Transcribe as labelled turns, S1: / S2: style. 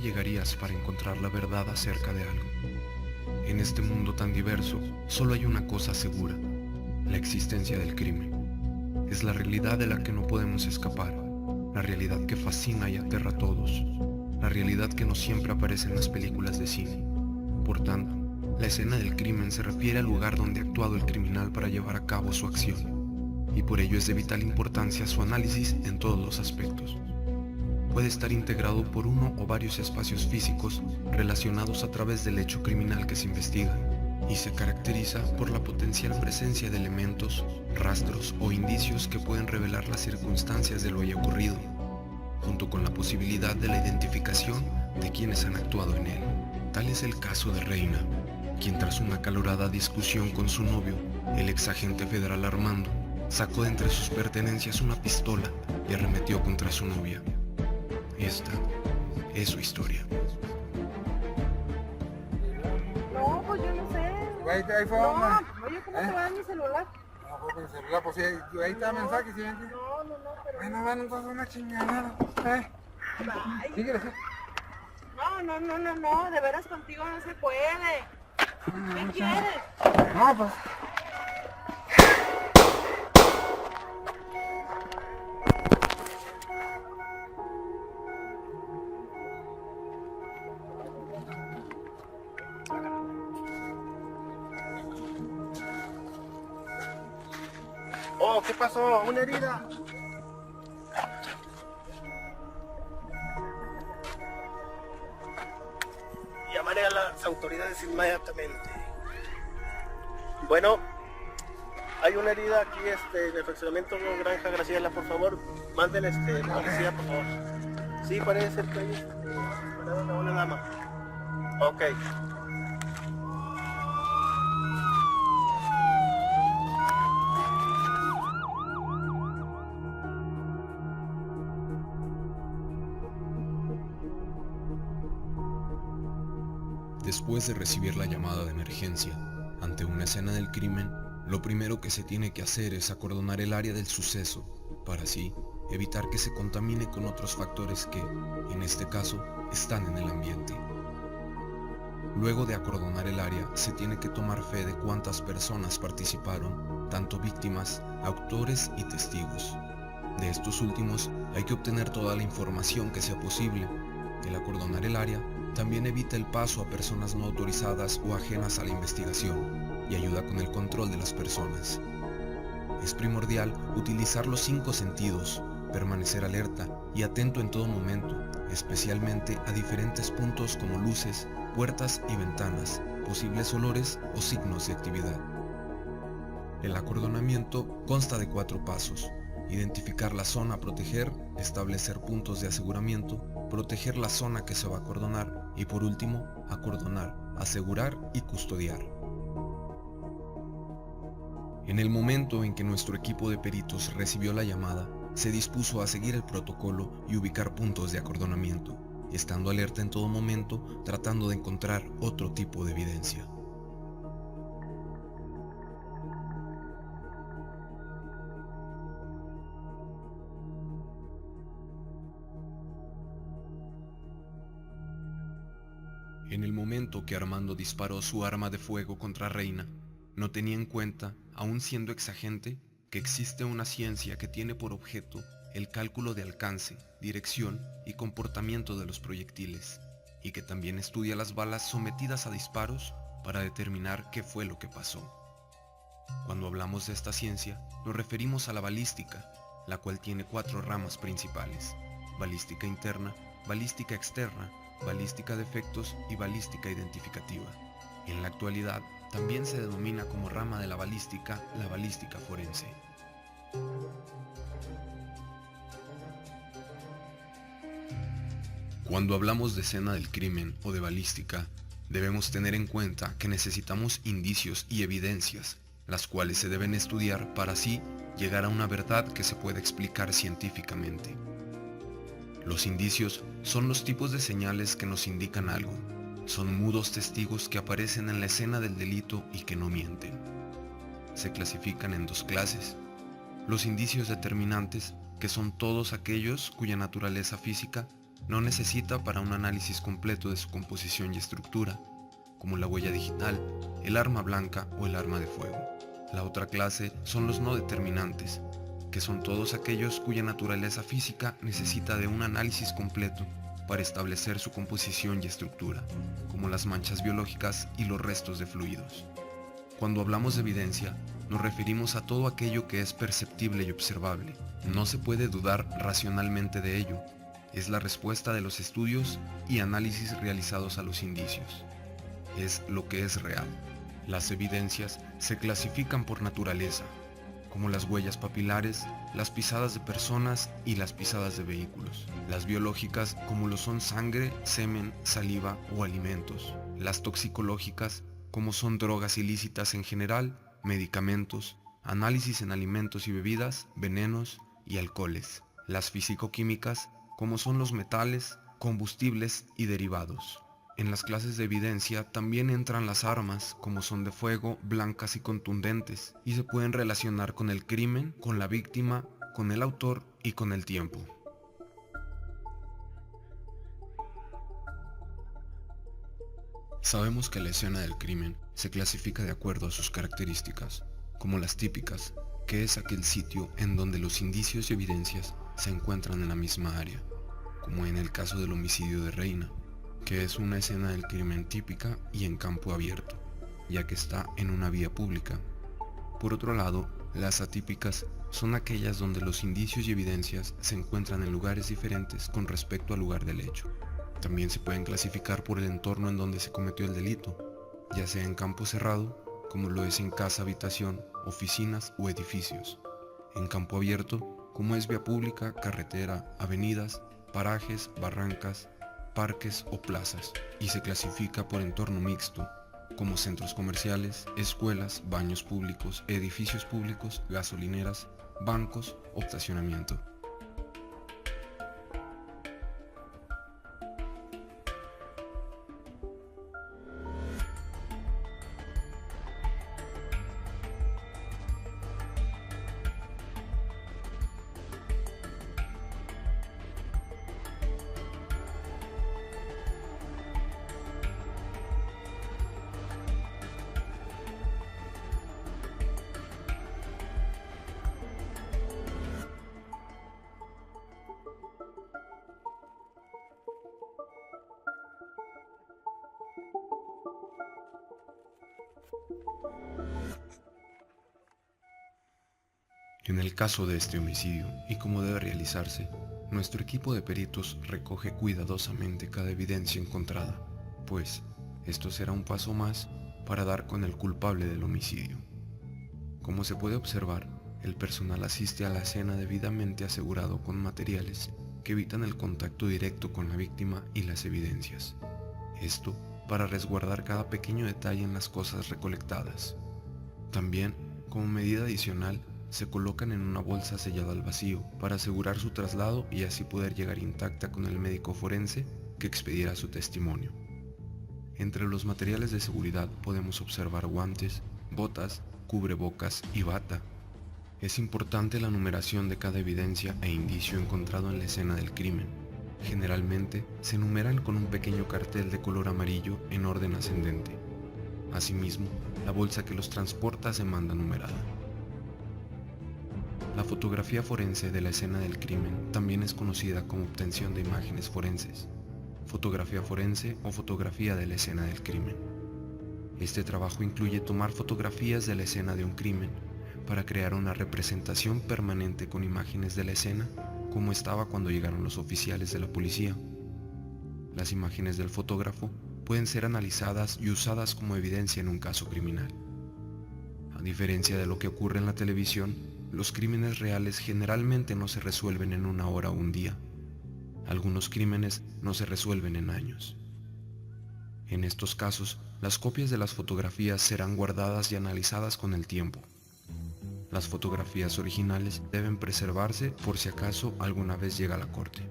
S1: llegarías para encontrar la verdad acerca de algo? En este mundo tan diverso, solo hay una cosa segura: la existencia del crimen. Es la realidad de la que no podemos escapar, la realidad que fascina y aterra a todos, la realidad que no siempre aparece en las películas de cine. Por tanto, la escena del crimen se refiere al lugar donde ha actuado el criminal para llevar a cabo su acción, y por ello es de vital importancia su análisis en todos los aspectos. Puede estar integrado por uno o varios espacios físicos relacionados a través del hecho criminal que se investiga, y se caracteriza por la potencial presencia de elementos, rastros o indicios que pueden revelar las circunstancias de lo haya ocurrido, junto con la posibilidad de la identificación de quienes han actuado en él. Tal es el caso de Reina, quien tras una acalorada discusión con su novio, el ex agente federal Armando, sacó de entre sus pertenencias una pistola y arremetió contra su novia. Esta es su historia.
S2: No, pues yo no sé.
S3: Ahí fue,
S2: No,
S3: hombre.
S2: oye, ¿cómo te va mi celular?
S3: No, fue con el celular, pues sí, ahí está mensaje, ¿sí ven?
S2: No, pero...
S3: Bueno, entonces una chingada.
S2: Ay,
S3: Síguele, sí.
S2: no, de veras contigo no se puede. ¿Qué quieres?
S3: No, pues.
S4: Oh, ¿qué pasó? ¿Una herida? Llamaré a las autoridades inmediatamente. Bueno, hay una herida aquí en el fraccionamiento Granja Graciela, por favor. Manden policía, por favor. Sí, parece ser que hay disparada a una dama. Ok.
S1: Después de recibir la llamada de emergencia, ante una escena del crimen, lo primero que se tiene que hacer es acordonar el área del suceso, para así evitar que se contamine con otros factores que, en este caso, están en el ambiente. Luego de acordonar el área, se tiene que tomar fe de cuántas personas participaron, tanto víctimas, autores y testigos. De estos últimos hay que obtener toda la información que sea posible. El acordonar el área también evita el paso a personas no autorizadas o ajenas a la investigación y ayuda con el control de las personas. Es primordial utilizar los 5 sentidos, permanecer alerta y atento en todo momento, especialmente a diferentes puntos como luces, puertas y ventanas, posibles olores o signos de actividad. El acordonamiento consta de 4 pasos: identificar la zona a proteger, establecer puntos de aseguramiento, proteger la zona que se va a acordonar y por último, acordonar, asegurar y custodiar. En el momento en que nuestro equipo de peritos recibió la llamada, se dispuso a seguir el protocolo y ubicar puntos de acordonamiento, estando alerta en todo momento tratando de encontrar otro tipo de evidencia. En el momento que Armando disparó su arma de fuego contra Reina, no tenía en cuenta, aun siendo exagente, que existe una ciencia que tiene por objeto el cálculo de alcance, dirección y comportamiento de los proyectiles, y que también estudia las balas sometidas a disparos para determinar qué fue lo que pasó. Cuando hablamos de esta ciencia, nos referimos a la balística, la cual tiene 4 ramas principales: balística interna, balística externa, balística de efectos y balística identificativa. En la actualidad, también se denomina como rama de la balística forense. Cuando hablamos de escena del crimen o de balística, debemos tener en cuenta que necesitamos indicios y evidencias, las cuales se deben estudiar para así llegar a una verdad que se pueda explicar científicamente. Los indicios son los tipos de señales que nos indican algo. Son mudos testigos que aparecen en la escena del delito y que no mienten. Se clasifican en 2 clases: los indicios determinantes, que son todos aquellos cuya naturaleza física no necesita para un análisis completo de su composición y estructura, como la huella digital, el arma blanca o el arma de fuego. La otra clase son los no determinantes, que son todos aquellos cuya naturaleza física necesita de un análisis completo para establecer su composición y estructura, como las manchas biológicas y los restos de fluidos. Cuando hablamos de evidencia, nos referimos a todo aquello que es perceptible y observable. No se puede dudar racionalmente de ello. Es la respuesta de los estudios y análisis realizados a los indicios. Es lo que es real. Las evidencias se clasifican por naturaleza, como las huellas papilares, las pisadas de personas y las pisadas de vehículos. Las biológicas, como lo son sangre, semen, saliva o alimentos. Las toxicológicas, como son drogas ilícitas en general, medicamentos, análisis en alimentos y bebidas, venenos y alcoholes. Las físico-químicas, como son los metales, combustibles y derivados. En las clases de evidencia también entran las armas, como son de fuego, blancas y contundentes, y se pueden relacionar con el crimen, con la víctima, con el autor y con el tiempo. Sabemos que la escena del crimen se clasifica de acuerdo a sus características, como las típicas, que es aquel sitio en donde los indicios y evidencias se encuentran en la misma área, como en el caso del homicidio de Reina, que es una escena del crimen típica y en campo abierto, ya que está en una vía pública. Por otro lado, las atípicas son aquellas donde los indicios y evidencias se encuentran en lugares diferentes con respecto al lugar del hecho. También se pueden clasificar por el entorno en donde se cometió el delito, ya sea en campo cerrado, como lo es en casa, habitación, oficinas o edificios. En campo abierto, como es vía pública, carretera, avenidas, parajes, barrancas, parques o plazas, y se clasifica por entorno mixto, como centros comerciales, escuelas, baños públicos, edificios públicos, gasolineras, bancos o estacionamiento. En el caso de este homicidio, y como debe realizarse, nuestro equipo de peritos recoge cuidadosamente cada evidencia encontrada, pues esto será un paso más para dar con el culpable del homicidio. Como se puede observar, el personal asiste a la escena debidamente asegurado con materiales que evitan el contacto directo con la víctima y las evidencias. Esto para resguardar cada pequeño detalle en las cosas recolectadas. También, como medida adicional, se colocan en una bolsa sellada al vacío para asegurar su traslado y así poder llegar intacta con el médico forense que expedirá su testimonio. Entre los materiales de seguridad podemos observar guantes, botas, cubrebocas y bata. Es importante la numeración de cada evidencia e indicio encontrado en la escena del crimen. Generalmente se numeran con un pequeño cartel de color amarillo en orden ascendente. Asimismo, la bolsa que los transporta se manda numerada. La fotografía forense de la escena del crimen también es conocida como obtención de imágenes forenses, fotografía forense o fotografía de la escena del crimen. Este trabajo incluye tomar fotografías de la escena de un crimen para crear una representación permanente con imágenes de la escena como estaba cuando llegaron los oficiales de la policía. Las imágenes del fotógrafo pueden ser analizadas y usadas como evidencia en un caso criminal. A diferencia de lo que ocurre en la televisión, los crímenes reales generalmente no se resuelven en una hora o un día. Algunos crímenes no se resuelven en años. En estos casos, las copias de las fotografías serán guardadas y analizadas con el tiempo. Las fotografías originales deben preservarse por si acaso alguna vez llega a la corte.